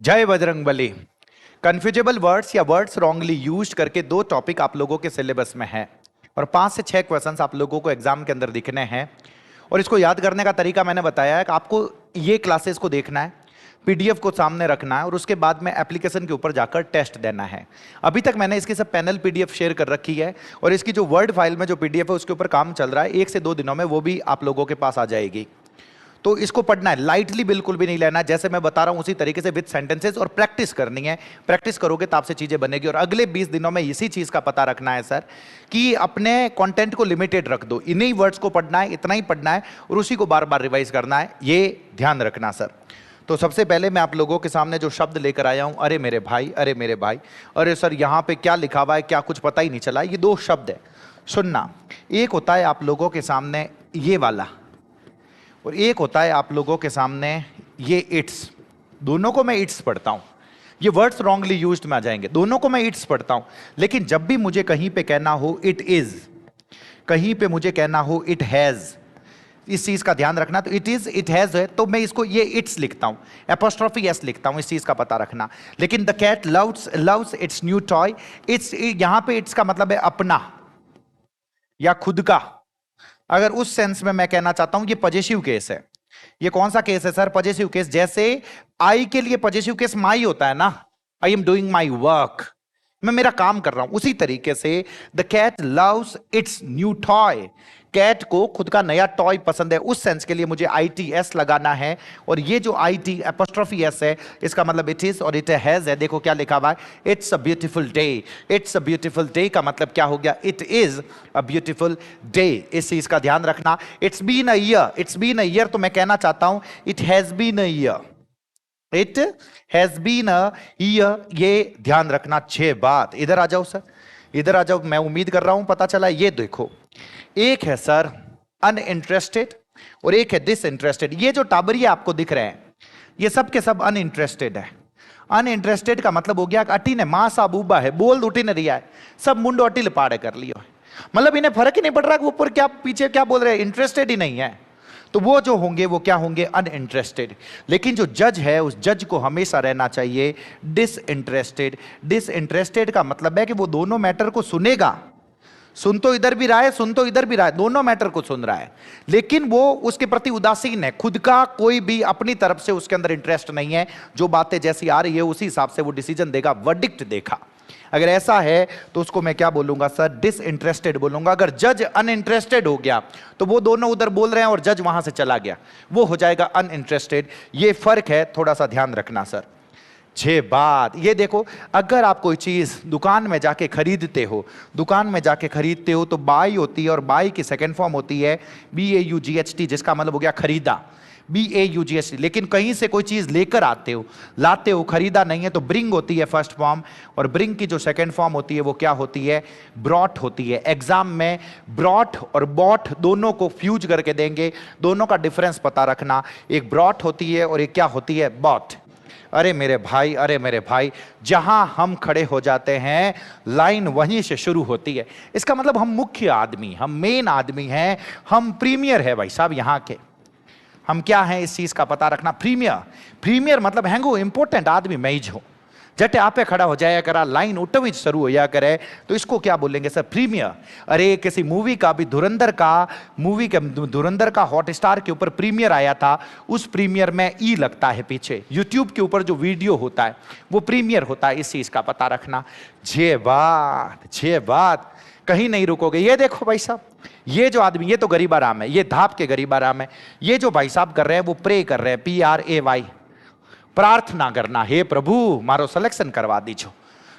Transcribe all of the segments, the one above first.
जय बजरंगबली। कन्फ्यूजेबल वर्ड्स या words wrongly used करके दो टॉपिक आप लोगों के सिलेबस में है और 5 से 6 क्वेश्चंस आप लोगों को एग्जाम के अंदर दिखने हैं। और इसको याद करने का तरीका मैंने बताया है कि आपको ये क्लासेस को देखना है, पीडीएफ को सामने रखना है और उसके बाद में एप्लीकेशन के ऊपर जाकर टेस्ट देना है। अभी तक मैंने इसकी सब पैनल पीडीएफ शेयर कर रखी है और इसकी जो वर्ड फाइल में जो पीडीएफ है उसके ऊपर काम चल रहा है। 1 से 2 दिनों में वो भी आप लोगों के पास आ जाएगी। तो इसको पढ़ना है, लाइटली बिल्कुल भी नहीं लेना है। जैसे मैं बता रहा हूं उसी तरीके से विद सेंटेंसेस और प्रैक्टिस करनी है। प्रैक्टिस करोगे तो आपसे चीजें बनेगी। और अगले 20 दिनों में इसी चीज का पता रखना है सर कि अपने कंटेंट को लिमिटेड रख दो, इन्हीं वर्ड्स को पढ़ना है, इतना ही पढ़ना है और उसी को बार बार रिवाइज करना है, ये ध्यान रखना सर। तो सबसे पहले मैं आप लोगों के सामने जो शब्द लेकर आया हूं, अरे मेरे भाई, अरे मेरे भाई। अरे सर यहाँ पे क्या लिखा हुआ है, क्या कुछ पता ही नहीं चला। ये दो शब्द है, सुनना। एक होता है आप लोगों के सामने ये वाला और एक होता है आप लोगों के सामने ये इट्स। दोनों को मैं इट्स पढ़ता हूं। ये वर्ड्स रॉन्गली यूज्ड में आ जाएंगे। दोनों को मैं इट्स पढ़ता हूं, लेकिन जब भी मुझे कहीं पे कहना हो इट इज, कहीं पे मुझे कहना हो इट हैज, इस चीज का ध्यान रखना। तो इट इज, इट हैज है तो मैं इसको ये इट्स लिखता हूं, एपोस्ट्रोफी एस लिखता हूं, इस चीज का पता रखना। लेकिन the cat loves its new toy, its यहां पे इट्स का मतलब है अपना या खुद का। अगर उस सेंस में मैं कहना चाहता हूं ये पॉजिटिव केस है। ये कौन सा केस है सर? Positive case. जैसे आई के लिए पॉजिटिव केस माई होता है ना, I am doing my work, मैं मेरा काम कर रहा हूं। उसी तरीके से the cat loves its new toy, cat को खुद का नया टॉय पसंद है। उस सेंस के लिए मुझे ITS लगाना है और ये जो IT एपोस्ट्रोफी एस है इसका मतलब इट इज और इट हैज है। देखो क्या लिखा हुआ है, it's a beautiful day. It's a beautiful day का मतलब क्या हो गया? It is a beautiful day. इस चीज का ध्यान रखना। It's been a year, it's been a year तो मैं कहना चाहता हूं it has been a year, it has been a year. ये ध्यान रखना। 6 बात। इधर आ जाओ सर, इधर आ जाओ। मैं उम्मीद कर रहा हूं पता चला। ये देखो, एक है सर अनइंटरेस्टेड और एक है डिसइंटरेस्टेड। ये जो टाबरिया आपको दिख रहे हैं ये सब के सब अनइंटरेस्टेड है। अनइंटरेस्टेड का मतलब हो गया अटी ने मां सा बूबा है, बोल उठी ने रिया है, सब मुंडो अटी पाड़े कर लियो है। मतलब इन्हें फर्क ही नहीं पड़ रहा कि ऊपर क्या पीछे क्या बोल रहे हैं, इंटरेस्टेड ही नहीं है। तो वो जो होंगे वो क्या होंगे? अनइंटरेस्टेड। लेकिन जो जज है उस जज को हमेशा रहना चाहिए डिसइंटरेस्टेड। डिसइंटरेस्टेड का मतलब है कि वो दोनों मैटर को सुनेगा, सुन तो इधर भी रहा है, सुन तो इधर भी रहा है, दोनों मैटर को सुन रहा है, लेकिन वो उसके प्रति उदासीन है। खुद का कोई भी अपनी तरफ से उसके अंदर इंटरेस्ट नहीं है। जो बातें जैसी आ रही है उसी हिसाब से वो डिसीजन देगा, वर्डिक्ट देगा। अगर ऐसा है तो उसको मैं क्या बोलूंगा सर? डिसइंटरेस्टेड बोलूंगा। अगर जज अनइंटरेस्टेड हो गया तो वो दोनों उधर बोल रहे हैं और जज वहां से चला गया, वो हो जाएगा अनइंटरेस्टेड। ये फर्क है, थोड़ा सा ध्यान रखना सर। 6 बात। ये देखो, अगर आप कोई चीज दुकान में जाके खरीदते हो, दुकान में जाके खरीदते हो तो बाई होती है और बाई की सेकंड फॉर्म होती है BAUGHT, जिसका मतलब हो गया खरीदा, BAUGHT। लेकिन कहीं से कोई चीज लेकर आते हो, लाते हो, खरीदा नहीं है तो ब्रिंग होती है फर्स्ट फॉर्म और ब्रिंग की जो सेकंड फॉर्म होती है वो क्या होती है? ब्रॉट होती है। एग्जाम में ब्रॉट और बॉट दोनों को फ्यूज करके देंगे, दोनों का डिफरेंस पता रखना। एक ब्रॉट होती है और एक क्या होती है? बॉट। अरे मेरे भाई, अरे मेरे भाई, जहां हम खड़े हो जाते हैं लाइन वहीं से शुरू होती है। इसका मतलब हम मुख्य आदमी, हम मेन आदमी हैं, हम प्रीमियर है भाई साहब यहाँ के। हम क्या हैं इस चीज का पता रखना। प्रीमियर, प्रीमियर मतलब हैंगो इंपॉर्टेंट आदमी मैं ही हूं। जटे आपे खड़ा हो जाया करा, लाइन उठवी शुरू हो जाया करे तो इसको क्या बोलेंगे सर? प्रीमियर। अरे किसी मूवी का भी धुरंधर का हॉटस्टार के ऊपर प्रीमियर आया था, उस प्रीमियर में ई लगता है पीछे। यूट्यूब के ऊपर जो वीडियो होता है वो प्रीमियर होता है। इस चीज का पता रखना। 6 बात, 6 बात। कहीं नहीं रुकोगे। ये देखो भाई साहब, ये जो आदमी, ये तो गरीब आराम है, ये धाप के गरीब आराम है। ये जो भाई साहब कर रहे हैं वो प्रे कर रहे हैं, PRAY, प्रार्थना करना। हे प्रभु मारो सिलेक्शन करवा दीजो।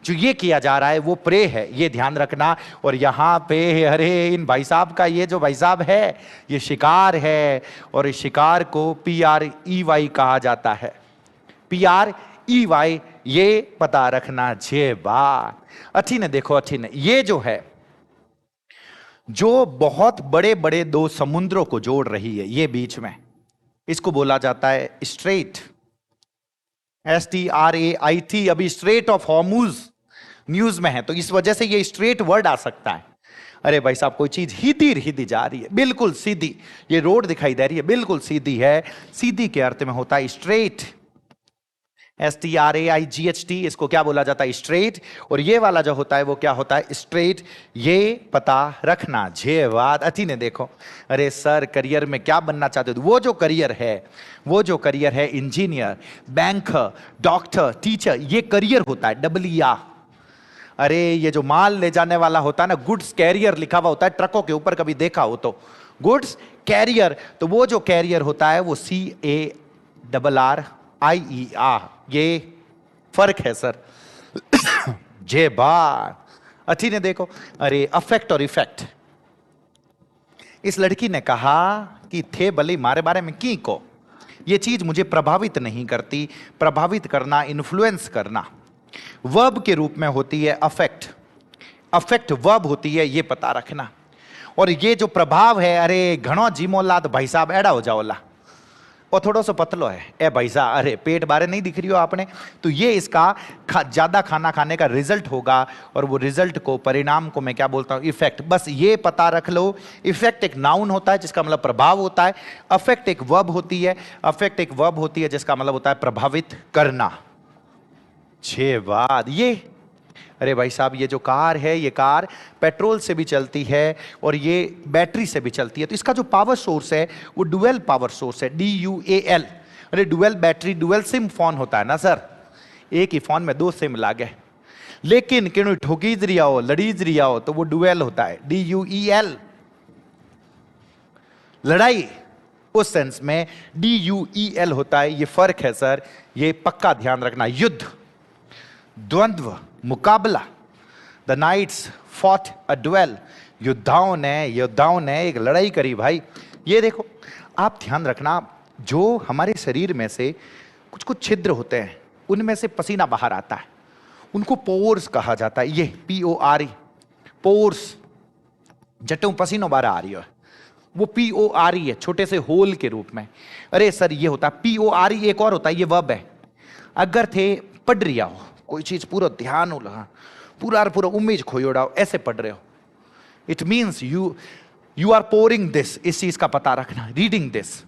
जो ये किया जा रहा है वो प्रे है, ये ध्यान रखना। और यहां पे अरे इन भाई साहब का, ये जो भाई साहब है ये शिकार है और इस शिकार को PREY कहा जाता है। PREY, ये पता रखना। 6 बात। अच्छी ने देखो, अच्छी ने, ये जो है जो बहुत बड़े बड़े 2 समुद्रों को जोड़ रही है ये बीच में, इसको बोला जाता है स्ट्रेट, STRAIT। अभी स्ट्रेट ऑफ हॉर्मुज न्यूज में है तो इस वजह से ये स्ट्रेट वर्ड आ सकता है। अरे भाई साहब, कोई चीज हिदी हिदी जा रही है, बिल्कुल सीधी, ये रोड दिखाई दे रही है बिल्कुल सीधी है, सीधी के अर्थ में होता है स्ट्रेट। STRAIGHT, इसको क्या बोला जाता है? स्ट्रेट। और ये वाला जो होता है वो क्या होता है? स्ट्रेट। ये पता रखना। जे बात अति ने देखो, अरे सर करियर में क्या बनना चाहते हो? वो जो करियर है इंजीनियर, बैंकर, डॉक्टर, टीचर, ये करियर होता है। WER। अरे ये जो माल ले जाने वाला होता है ना, गुड्स कैरियर लिखा हुआ होता है ट्रकों के ऊपर, कभी देखा हो तो, गुड्स कैरियर। तो वो जो कैरियर होता है वो CARRIER। ये फर्क है सर। जे बार अच्छी ने देखो, अरे अफेक्ट और इफेक्ट। इस लड़की ने कहा कि थे भले मारे बारे में की को, ये चीज मुझे प्रभावित नहीं करती। प्रभावित करना, इन्फ्लुएंस करना, वर्ब के रूप में होती है अफेक्ट। अफेक्ट वर्ब होती है, ये पता रखना। और ये जो प्रभाव है, अरे घणो जीमोला तो भाई साहब एड़ा हो जाओला, और थोड़ा सा पतलो है ए भाई साहब, अरे पेट बारे नहीं दिख रही हो आपने, तो ये इसका ज्यादा खाना खाने का रिजल्ट होगा। और वो रिजल्ट को, परिणाम को मैं क्या बोलता हूं? इफेक्ट। बस ये पता रख लो, इफेक्ट एक नाउन होता है जिसका मतलब प्रभाव होता है, अफेक्ट एक वर्ब होती है, अफेक्ट एक वर्ब होती है जिसका मतलब होता है प्रभावित करना। छह बात ये, अरे भाई साहब ये जो कार है, ये कार पेट्रोल से भी चलती है और ये बैटरी से भी चलती है। तो इसका जो पावर सोर्स है वो डुअल पावर सोर्स है, DUAL। अरे dual battery, dual SIM phone होता है ना सर, एक ही फोन में 2 सिम लागे। लेकिन किन्हों ठोकीज रिया हो, लड़ीज रिया हो, तो वो डुअल होता है, DUEL। लड़ाई उस सेंस में DUEL होता है। ये फर्क है सर, ये पक्का ध्यान रखना। युद्ध, द्वंद्व, मुकाबला। The knights fought a duel. योद्धाओं ने एक लड़ाई करी भाई। ये देखो, आप ध्यान रखना, जो हमारे शरीर में से कुछ कुछ छिद्र होते हैं, उनमें से पसीना बाहर आता है, उनको पोर्स कहा जाता है। ये PORE, पोर्स। जटों पसीनो बाहर आ रही है, वो PORE है, छोटे से होल के रूप में। अरे सर ये होता है PORE। एक और होता है, ये वर्ब है। अगर थे पढ़ रिया हो कोई चीज, पूरा ध्यान हो लगा, पूरा उम्मीद खोई उड़ाओ, ऐसे पढ़ रहे हो, it means you are pouring this, इस चीज का पता रखना। Reading this,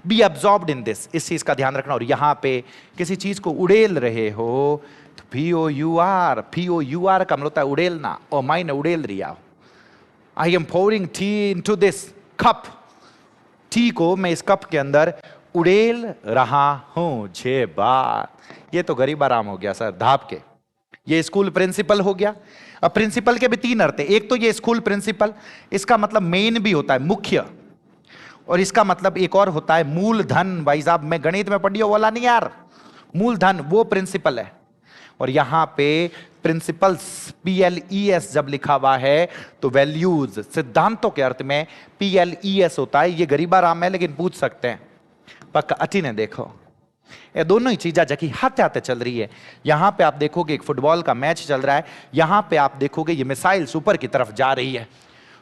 be absorbed in this, इस चीज का ध्यान रखना। और यहां पे किसी चीज को उड़ेल रहे हो तो POUR का मतलब होता है उड़ेलना, और माइने उड़ेल रिया हो। I am pouring T into this cup, T को मैं इस कप के अंदर उड़ेल रहा हूं। 6 बार। ये तो गरीब आराम हो गया सर, धाप के। ये स्कूल प्रिंसिपल हो गया। अब प्रिंसिपल के भी 3 अर्थ है। एक तो ये स्कूल प्रिंसिपल, इसका मतलब मेन भी होता है, मुख्य। और इसका मतलब एक और होता है मूलधन। भाई साहब मैं गणित में पढ़ी हो वाला नहीं यार, मूलधन वो प्रिंसिपल है। और यहां पे प्रिंसिपल्स, PLES जब लिखा हुआ है तो वैल्यूज, सिद्धांतों के अर्थ में PLES होता है। ये गरीबा राम है लेकिन पूछ सकते हैं पक्का। अति ने देखो, ये दोनों ही चीजें जबकि हाथ हाथ चल रही है। यहां पे आप देखोगे एक फुटबॉल का मैच चल रहा है, यहां पे आप देखोगे ये मिसाइल ऊपर की तरफ जा रही है।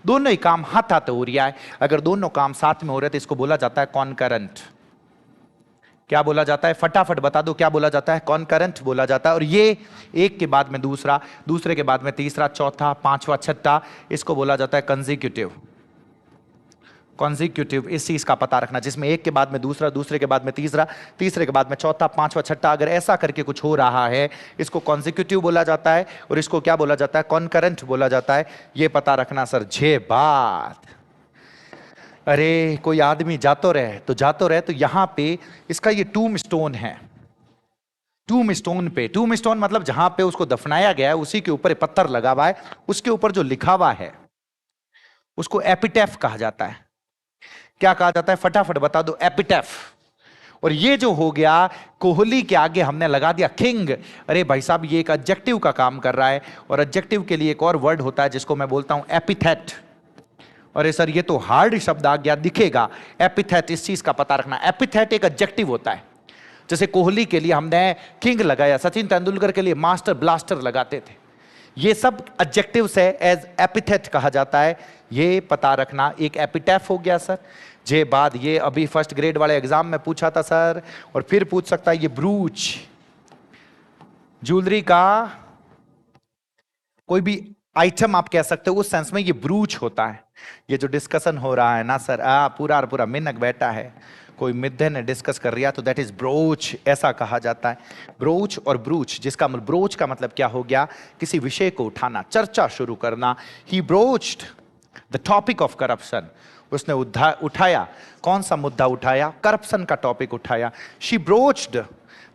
दोनों ही काम हाथ हाथ हो रहा है। अगर दोनों काम साथ में हो रहे तो इसको बोला जाता है कॉनकरेंट। क्या बोला जाता है? फटाफट बता दो, क्या बोला जाता है? कॉनकरेंट बोला जाता है। और ये एक के बाद में दूसरा, दूसरे के बाद में तीसरा, चौथा, पांचवा, छठा, इसको बोला जाता है कंसेक्यूटिव। कॉन्जिक्यूटिव, इस चीज का पता रखना, जिसमें एक के बाद में दूसरा, दूसरे के बाद में तीसरा, तीसरे के बाद में चौथा, पांचवा, छठा, अगर ऐसा करके कुछ हो रहा है इसको कॉन्जिक्यूटिव बोला जाता है। और इसको क्या बोला जाता है? कॉनकरेंट बोला जाता है। ये पता रखना सर। 6 बात। अरे कोई आदमी जातो रहे तो यहां पे इसका ये टूम स्टोन है। टूम स्टोन पे, टूम स्टोन मतलब जहां पे उसको दफनाया गया है उसी के ऊपर पत्थर लगा हुआ है, उसके ऊपर जो लिखा हुआ है उसको एपिटैफ कहा जाता है। क्या कहा जाता है? फटाफट बता दो। एपिटैफ। और ये जो हो गया, कोहली के आगे हमने लगा दिया किंग। अरे भाई साहब ये एक एडजेक्टिव का काम कर रहा है, और एडजेक्टिव के लिए एक और वर्ड होता है जिसको मैं बोलता हूं एपिथेट। अरे सर ये तो हार्ड शब्द आ गया, दिखेगा एपिथेट। इस चीज का पता रखना, एपिथेट एक एडजेक्टिव होता है। जैसे कोहली के लिए हमने किंग लगाया, सचिन तेंदुलकर के लिए मास्टर ब्लास्टर लगाते थे। ये सब एडजेक्टिव्स है, एज एपिथेट कहा जाता है। ये पता रखना। एक एपिटैफ हो गया सर। जे बाद ये अभी फर्स्ट ग्रेड वाले एग्जाम में पूछा था सर, और फिर पूछ सकता है। ये ब्रूच, ज्वेलरी का कोई भी आइटम आप कह सकते हो, उस सेंस में ये ब्रूच होता है। ये जो डिस्कशन हो रहा है ना सर, पूरा मिनक बैठा है, कोई मिद्धे ने डिस्कस कर रिया तो दैट इज ब्रोच, ऐसा कहा जाता है। ब्रोच और ब्रूच, जिसका ब्रोच का मतलब क्या हो गया, किसी विषय को उठाना, चर्चा शुरू करना। ही ब्रोच्ड द टॉपिक ऑफ करप्शन, उसने उठाया, कौन सा मुद्दा उठाया, करप्शन का टॉपिक उठाया। She broached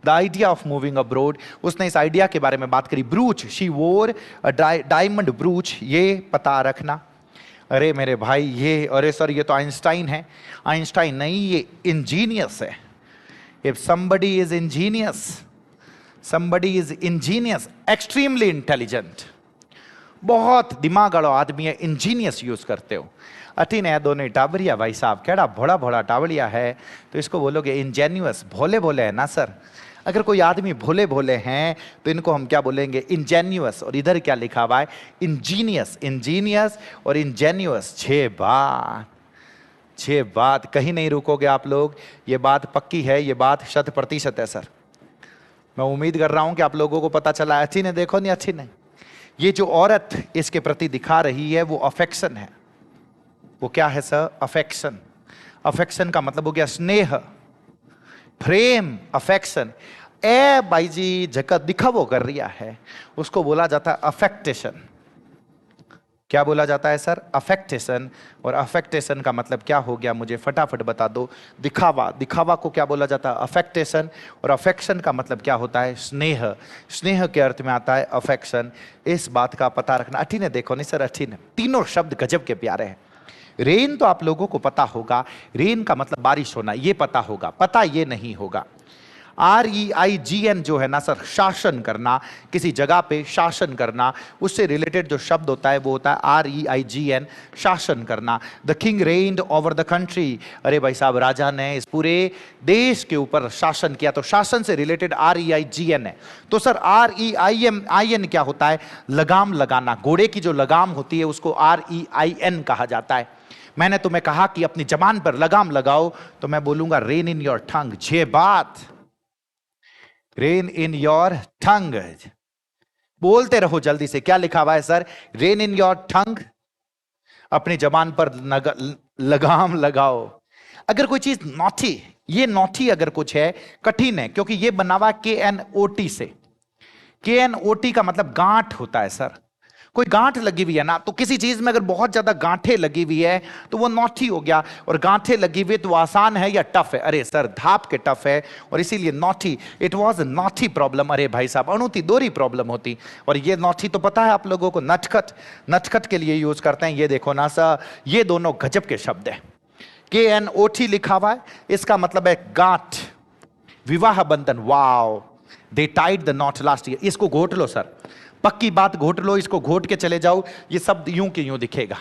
the idea of moving abroad, उसने इस आइडिया के बारे में बात करी। ब्रूच, शी वोर डायमंड ब्रूच, ये पता रखना। अरे मेरे भाई ये, अरे सर ये तो आइंस्टाइन है। आइंस्टाइन नहीं, ये इंजीनियस है। If somebody is ingenious, somebody is ingenious, extremely intelligent, बहुत दिमाग वाला आदमी है, इंजीनियस यूज करते हो। अठी ने दोनों टाबरिया भाई साहब, केड़ा भोला भोला टाबड़िया है, तो इसको बोलोगे इंजेन्युअस, भोले भोले है ना सर। अगर कोई आदमी भोले भोले हैं तो इनको हम क्या बोलेंगे, इंजेन्युअस। और इधर क्या लिखा हुआ है, इंजीनियस। इंजीनियस और इंजेन्युअस, 6 बात कहीं नहीं रुकोगे आप लोग। ये बात पक्की है, ये बात 100% है सर। मैं उम्मीद कर रहा हूं कि आप लोगों को पता चला है। अच्छी ने देखो नहीं, अच्छी नहीं, ये जो औरत इसके प्रति दिखा रही है वो अफेक्शन है। वो क्या है सर, अफेक्शन। अफेक्शन का मतलब हो गया स्नेह, प्रेम, अफेक्शन। ए भाई जी जगत दिखावो कर रिया है, उसको बोला जाता है अफेक्टेशन। क्या बोला जाता है सर, अफेक्टेशन। और अफेक्टेशन का मतलब क्या हो गया, मुझे फटाफट बता दो। दिखावा, दिखावा को क्या बोला जाता है, अफेक्टेशन। और अफेक्शन का मतलब क्या होता है, स्नेह। स्नेह के अर्थ में आता है अफेक्शन। इस बात का पता रखना। अठी ने देखो नहीं सर, अठी ने, तीनों शब्द गजब के प्यारे हैं। रेन तो आप लोगों को पता होगा, रेन का मतलब बारिश होना, ये पता होगा। पता ये नहीं होगा, REIGN जो है ना सर, शासन करना, किसी जगह पे शासन करना, उससे रिलेटेड जो शब्द होता है वो होता है REIGN, शासन करना। The king rained over the country, अरे भाई साहब राजा ने इस पूरे देश के ऊपर शासन किया, तो शासन से रिलेटेड REIGN है। तो सर REIN क्या होता है, लगाम लगाना। घोड़े की जो लगाम होती है उसको REIN कहा जाता है। मैंने तुम्हें कहा कि अपनी जबान पर लगाम लगाओ, तो मैं बोलूंगा रेन इन योर टंग। ये बात, रेन इन योर टंग, बोलते रहो जल्दी से। क्या लिखा हुआ है sir, rain in your tongue, अपनी जबान पर लगाम लगाओ। अगर कोई चीज नॉटी, ये नॉटी अगर कुछ है, कठिन है, क्योंकि ये बना हुआ KNOT से। KNOT का मतलब गांठ होता है सर। कोई गांठ लगी हुई है ना, तो किसी चीज में अगर बहुत ज्यादा गांठें लगी हुई है तो वो नॉटी हो गया। और गांठें लगी हुई तो वो आसान है या टफ है, अरे सर धाप के टफ है, और इसीलिए naughty. It was a naughty problem. अरे भाई साहब अणुती दोहरी प्रॉब्लम होती। और ये नॉटी तो पता है आप लोगों को, नटखट, नटखट के लिए यूज करते हैं। ये देखो ना सर, ये दोनों गजब के शब्द है। KNOT लिखा हुआ है, इसका मतलब है गांठ, विवाह बंधन। Wow, they tied the not last year. इसको घोट लो सर, पक्की बात, घोट लो इसको, घोट के चले जाओ, ये शब्द यूं के यूं दिखेगा,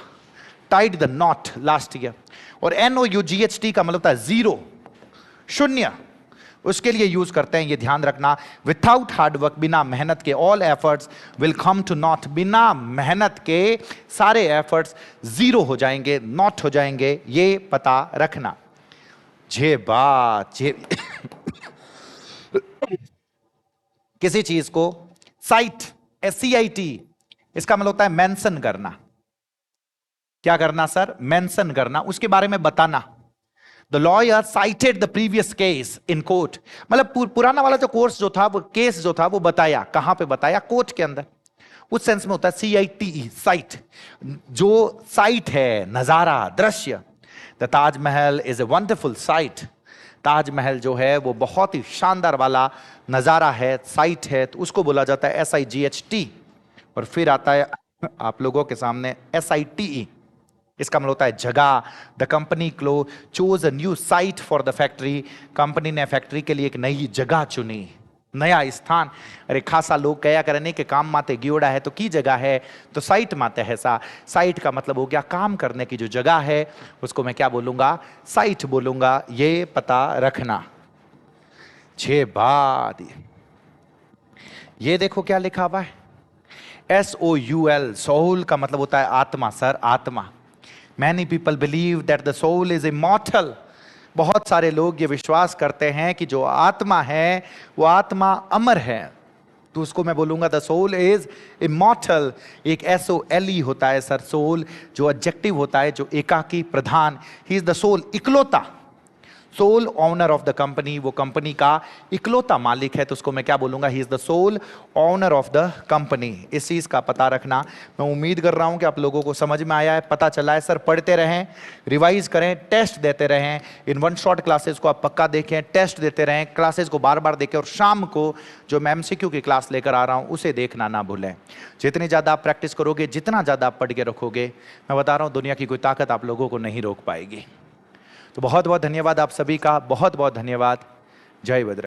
tied the not last year. और NOUGHT का मतलब होता है जीरो, शून्य, उसके लिए यूज करते हैं, ये ध्यान रखना। विदाउट हार्ड वर्क, बिना मेहनत के, all efforts will come to naught, बिना मेहनत के सारे एफर्ट्स जीरो हो जाएंगे, नॉट हो जाएंगे, ये पता रखना। जे बात, जे किसी चीज को साइट, SCIT, इसका मतलब होता है मेंशन करना। क्या करना सर, मेंशन करना, उसके बारे में बताना। The lawyer cited the previous case in court, मतलब पुराना वाला जो कोर्स जो था, वो केस जो था वो बताया, कहां पे बताया, कोर्ट के अंदर। उस सेंस में होता है CITE, साइट, जो साइट है, नजारा, दृश्य। The Taj Mahal is a wonderful site, Taj Mahal जो है वो बहुत ही शानदार वाला नजारा है, साइट है, तो उसको बोला जाता है SIGHT। और फिर आता है आप लोगों के सामने SITE, इसका मतलब होता है जगह। The company chose a new site for the factory, company ने फैक्ट्री के लिए एक नई जगह चुनी, नया स्थान। अरे खासा लोग कया करने के काम माते गियोड़ा है, तो की जगह है, तो साइट माते है सा। साइट का मतलब हो गया काम करने की जो जगह है, उसको मैं क्या बोलूंगा, साइट बोलूंगा, ये पता रखना। 6 बात, ये देखो क्या लिखा हुआ है, SOUL, सोल का मतलब होता है आत्मा सर, आत्मा। Many people believe that the soul is immortal. बहुत सारे लोग ये विश्वास करते हैं कि जो आत्मा है वो आत्मा अमर है, तो उसको मैं बोलूंगा द सोल इज इमॉर्टल। एक SOLE होता है सर, सोल जो एडजेक्टिव होता है, जो एकाकी, प्रधान। ही इज द सोल, इकलौता। Sole owner of the company, वो कंपनी का इकलौता मालिक है, तो उसको मैं क्या बोलूंगा? He is the sole owner of the company. इस चीज का पता रखना। मैं उम्मीद कर रहा हूं कि आप लोगों को समझ में आया है, पता चला है। सर पढ़ते रहें, रिवाइज करें, टेस्ट देते रहें। इन वन शॉट क्लासेस को आप पक्का देखें, टेस्ट देते रहें, क्लासेस को बार बार देखें, और शाम को जो मैं एमसीक्यू की क्लास लेकर आ रहा हूं उसे देखना ना भूलें। जितनी ज्यादा आप प्रैक्टिस करोगे, जितना ज्यादा आप पढ़ के रखोगे, मैं बता रहा हूं दुनिया की कोई ताकत आप लोगों को नहीं रोक पाएगी। तो बहुत बहुत धन्यवाद आप सभी का, बहुत बहुत धन्यवाद। जय बद्र।